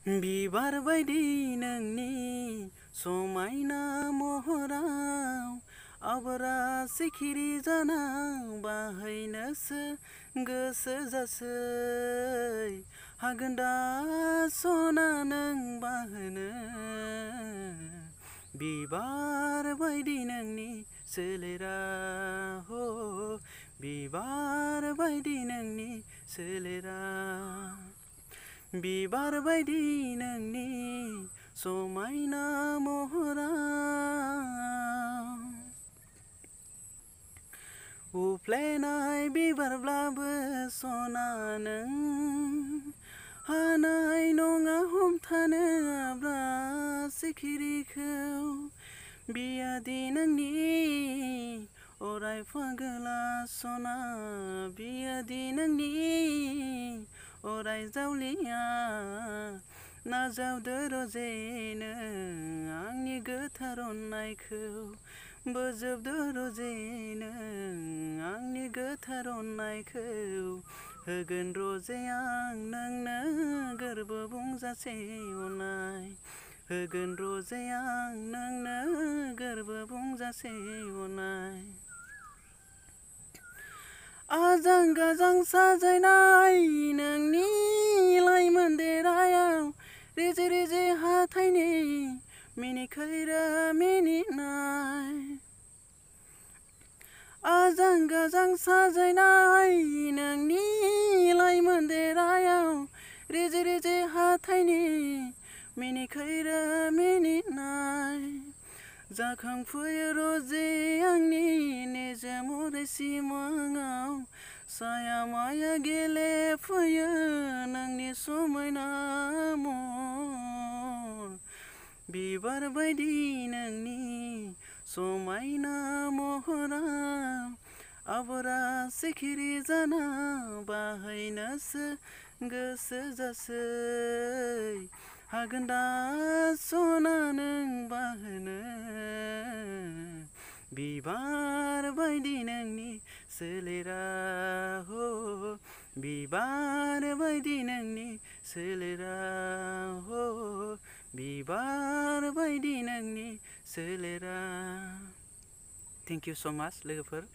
बिबार बायदि नोंनि समायना महराव आबरा सिखिरि जाना बाहैनोसो गोसो जासै हागोन दा सना नों बाहोनो बिबार बायदि नोंनि सोलेरा हो बिबार बायदि नोंनि सोलेरा बिबार बायदि नोंनि समायना महराव उफ्लेनाय बिबारब्लाबो सना नों हानाय नङा हमथानो आब्रा सिखिरिखौ बियादि नोंनि अराय फागोला सना बियादि नोंनि अराय जावलिया नाजावदो रजेनो आंनि गोथार अननायखौ बोजबदो रजेनो आंनि गोथार अननायखौ होगोन रजे आं नोंनो गोरबो बुंजासे अननाय होगोन रजे आं नोंनो गोरबो बुंजासे अननाय आजां गाजां साजायनाय नोंनि लाइमोन देरायाव रेजे रेजे हाथायनि मिनिखैरो मिनिनाय आजां गाजां साजायनाय नोंनि लाइमोन देरायाव रेजे रेजे हाथायनि मिनिखैरो मिनिनाय जाखांफैयो रजे आंनि निजोम अराय सिमाङाव साया माया गेलेफैयो नोंनि समायना महर बिबार बायदि नोंनि समायना महराव आबरा सिखिरि जाना बाहैनोसो गोसो जासै हागोन दा सना नों बाहोनो बिबार बायदि नोंनि सोलेरा हो बिबार बायदि नोंनि सोलेरा हो बिबार बायदि नोंनि सोलेरा थेंक इउ सो माच लोगोफोर